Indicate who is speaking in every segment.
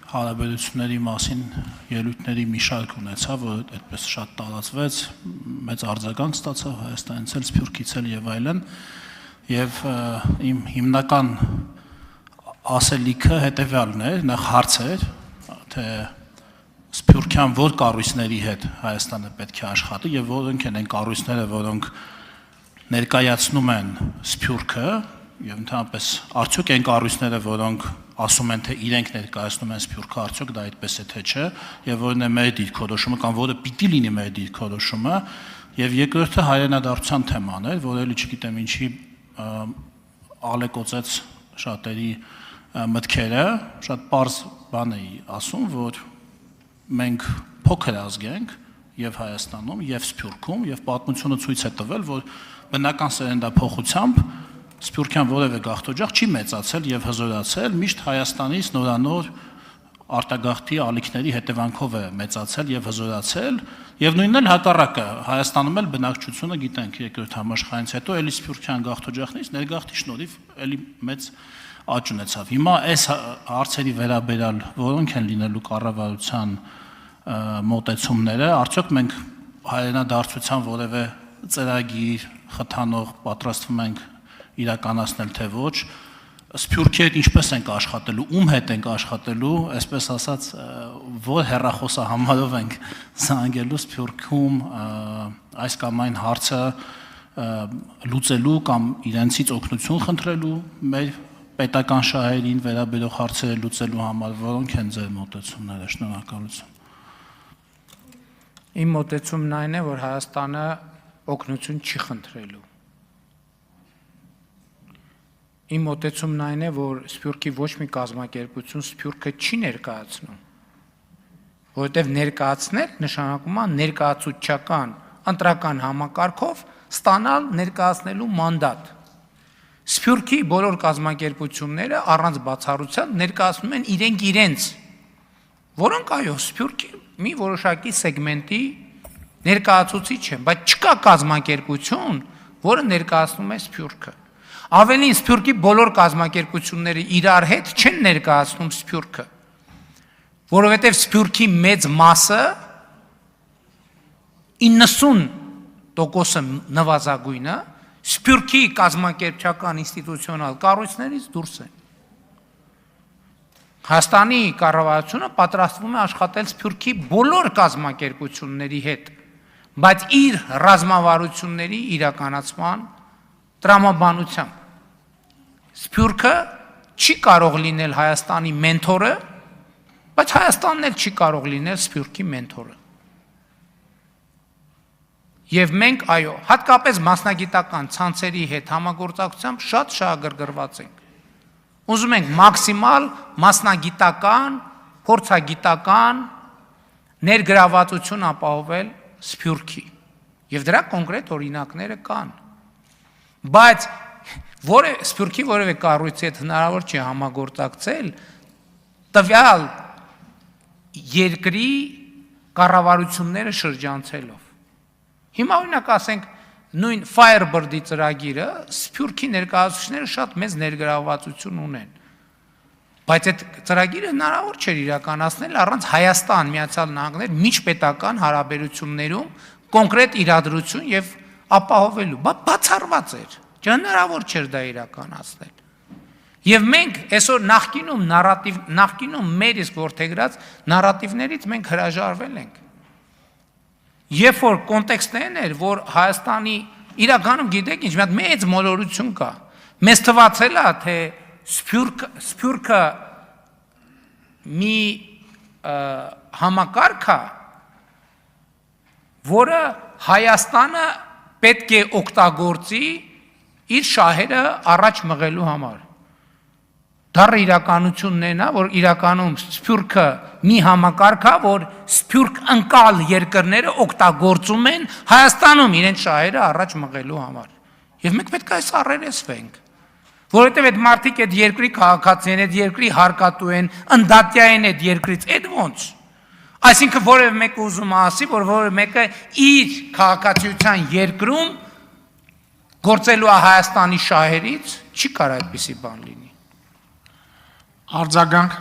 Speaker 1: հարաբերությունների մասին ելույթների մի շարք ունեցա, որ այդպես շատ տարածվեց, մեծ արձագանք ստացավ Հայաստանից էլ, Սփյուռքից էլ եւ այլն, եւ իմ հիմնական ասելիքը հետեւյալն է, նախ հարց էր, թե Սփյուռքյան որ կառույցների հետ Հայաստանը պետք է աշխատի եւ որոնք են այն կառույցները, որոնք ներկայացնում են Սփյուռքը եւ ընդհանրապես արդյոք այն կառույցները, որոնք ասում են, թե իրենք ներկայացնում են Սփյուռքը, արդյոք դա այդպես է թե չէ, եւ որն է մեր դիրքորոշումը կամ որը պիտի լինի մեր դիրքորոշումը, եւ երկրորդը հայրենադարձության թեման էր, որ էլի չգիտեմ ինչի ալեկոծեց շատերի մտքերը, շատ պարզ բան էի ասում, որ մենք փոքր ազգ ենք եւ Հայաստանում, եւ Սփյուռքում, եւ պատմությունը ցույց է տվել, որ բնական սերնդափոխությամբ Սփյուռքյան որևէ գաղթօջախ չի մեծացել եւ հզորացել, միշտ Հայաստանից նորանոր արտագաղթի ալիքների հետևանքով է մեծացել եւ հզորացել, եւ նույնն էլ հակառակը, Հայաստանում էլ բնակչությունը գիտենք երկրորդ համաշխարհից հետո էլի Սփյուռքյան գաղթօջախներից ներգաղթի շնորհիվ էլի մեծ աճ ունեցավ։ Հիմա այս հարցերի վերաբերյալ որոնք են լինելու կառավարության մոտեցումները, արդյոք մենք հայրենադարձության որևէ ծրագիր խթանող պատրաստվում ենք իրականացնել թե ոչ, Սփյուռքի հետ ինչպես ենք աշխատելու, ում հետ ենք աշխատելու, այսպես ասած, որ հեռախոսահամարով ենք զանգելու Սփյուռքում այս կամ այն հարցը լուծելու կամ իրենցից օգնություն խնդրելու մեր պետական շահերին վերաբերող հարցերը լուծելու համար, որոնք են ձեր մոտեցումները, շնորհակալություն։
Speaker 2: Իմ մոտեցումն այն է, որ Հայաստանը օգնություն չի խնդրելու։ Իմ մոտեցումն այն է, որ Սփյուռքի ոչ մի կազմակերպություն Սփյուռքը չի ներկայացնում, որովհետև ներկայացնել նշանակում է ներկայացուցչական ընտրական համակարգով ստանալ ներկայացնելու մանդատ։ Սփյուռքի բոլոր կազմակերպությունները առանց բացառության ներկայացնում են իրենց, որոնք այո, Սփյուռքի մի որոշակի սեգմենտի ներկայացուցիչ են, բայց չկա կազմակերպություն, որը ներկայացնում է Սփյուռքը։ Ավելին Սփյուռքի բոլոր կազմակերպությունները իրար հետ չեն ներկայացնում Սփյուռքը, որովհետև Սփյուռքի մեծ մասը 90% նվազագույնը Սփյուռքի կազմակերպչական ինստիտուցիոնալ կառույցներից դուրս են։ Հայաստանի կառավարությունը պատրաստվում է աշխատել Սփյուռքի բոլոր կազմակերպությունների հետ, բայց իր ռազմավարությունների իրականացման տրամաբանությամբ։ Սփյուռքը չի կարող լինել Հայաստանի մենթորը, բայց Հայաստանն էլ չի կարող լինել Սփյուռքի մենթորը։ Եվ մենք, այո, հատկապես մասնագիտական ցանցերի հետ համագործակցությամբ շատ շահագրգռված ենք։ Ուզում ենք մաքսիմալ մասնագիտական, փորձագիտական ներգրավվածություն ապահովել Սփյուռքի։ Եվ դրա կոնկրետ օրինակները կան։ Բայց Սփյուռքի որևէ կառույցի հետ հնարավոր չի համագործակցել տվյալ երկրի կառավարությունները շրջանցելով։ Հիմա օրինակ ասենք նույն Firebird-ի ծրագիրը Սփյուռքի ներկայացուցիչները շատ մեծ ներգրավվածություն ունեն։ Բայց այդ ծրագիրը հնարավոր չէր իրականացնել առանց Հայաստան, Միացյալ Նահանգներ միջպետական հարաբերություններում կոնկրետ իրադրություն եւ ապահովելու, բացառված էր, չհնարավոր չէր դա իրականացնել։ Եվ մենք այսօր նախկինում մեր իսկ որդեգրած նարատիվներից մենք հրաժարվել ենք։ Երբ որ կոնտեքստն էր, որ Հայաստանի իրականում գիտեք ինչ, մի հատ մեծ մոլորություն կա։ Մեզ թվացել է, թե Սփյուռքը մի համակարգ է, որը Հայաստանը պետք է օգտագործի իր շահերը առաջ մղելու համար։ Դառը իրականությունն է նա, որ իրականում Սփյուռքը մի համակարգ է, որ Սփյուռք ընկալ երկրները օգտագործում են Հայաստանում իրենց շահերը առաջ մղելու համար։ Եվ մենք պետք է այս առերեսվենք, որովհետև այդ մարդիկ այդ երկրի քաղաքացի են, այդ երկրի հարկատու են, ընդդատյա են այդ երկրից, այդ ոնց։ Այսինքն որևէ մեկը ուզում է ասի, որ որևէ մեկը իր քաղաքացիության երկրում գործելու է Հայաստանի շահերից, չի կարող այդպիսի բան լինի։
Speaker 3: Արձագանք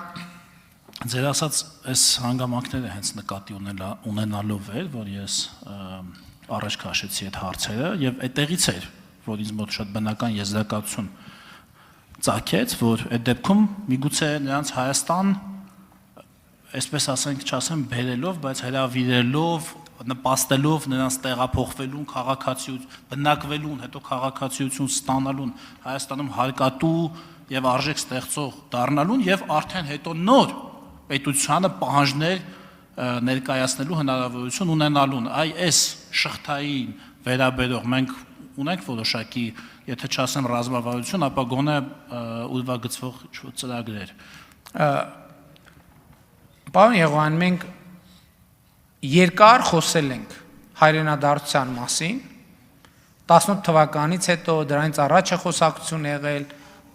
Speaker 1: Ձեր ասած այս հանգամանքները հենց նկատի ունենալով էր, որ ես առաջ քաշեցի այդ հարցերը եւ այդտեղից էր, որ ինձ մոտ շատ բնական եզրակացություն ծագեց, որ այդ դեպքում միգուցե նրանց Հայաստան, այսպես ասենք, չասեմ բերելով, բայց հրավիրելով, նպաստելով նրանց տեղափոխվելուն, բնակվելուն, հետո քաղաքացիություն ստանալուն, Հայաստանում հարկատու եւ արժեք ստեղծող դառնալուն եւ արդեն հետո նոր պետությանը պահանջներ ներկայացնելու հնարավորություն ունենալուն։ Այս շղթային վերաբերող մենք ունենք որոշակի, եթե չասեմ ռազմավարություն, ապա գոնե ուրվագծվող ծրագրեր։
Speaker 2: Պարոն Եղոյան, մենք երկար խոսել ենք հայրենադարձության մասին, 18 թվականից հետո դրանից առաջ է խոսակցություն եղել,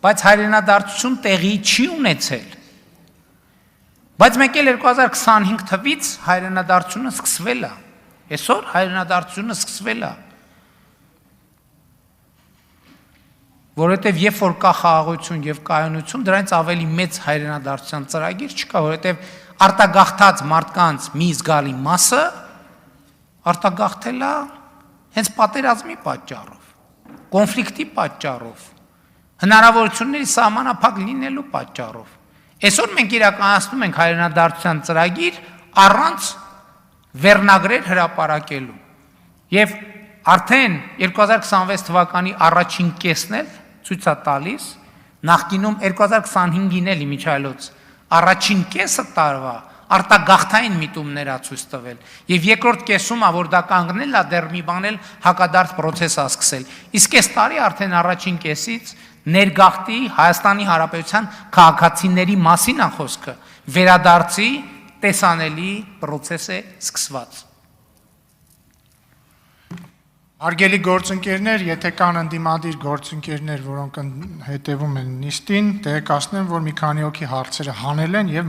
Speaker 2: բայց հայրենադարձություն տեղի չի ունեցել։ Բայց մեկ էլ 2025 թվականից հայրենադարձությունը սկսվել է։ Այսօր հայրենադարձությունը սկսվել է։ Որովհետև երբ որ կա խաղաղություն եւ կայունություն, դրանից ավելի մեծ հայրենադարձության ծրագիր չկա, որովհետև արտագաղթած մարդկանց մի զգալի մասը արտագաղթել է հենց պատերազմի պատճառով, կոնֆլիկտի պատճառով, հնարավորությունների սահմանափակ լինելու պատճառով։ Այսօր մենք իրականացնում ենք հայրենադարձության ծրագիր առանց վերնագրեր հրապարակելու։ Եվ արդեն 2026 թվականի առաջին կեսն էլ ցույց է տալիս, նախկինում 2025-ին էլ իմիջայլոց առաջին կեսը տարվա արտագաղթային միտումներ է ցույց տվել եւ երկրորդ կեսում որ դա կանգնել է դեռ մի բան էլ հակադարձ process է սկսել իսկ այս տարի արդեն առաջին կեսից ներգաղթի Հայաստանի Հանրապետության քաղաքացիների մասին է խոսքը վերադարձի տեսանելի process է սկսված
Speaker 3: Արգելի գործընկերներ, եթե կան ընդդիմադիր գործընկերներ, որոնք հետևում են նիստին, տեղեկացնեմ, որ մի քանի հոգի հարցերը հանել են եւ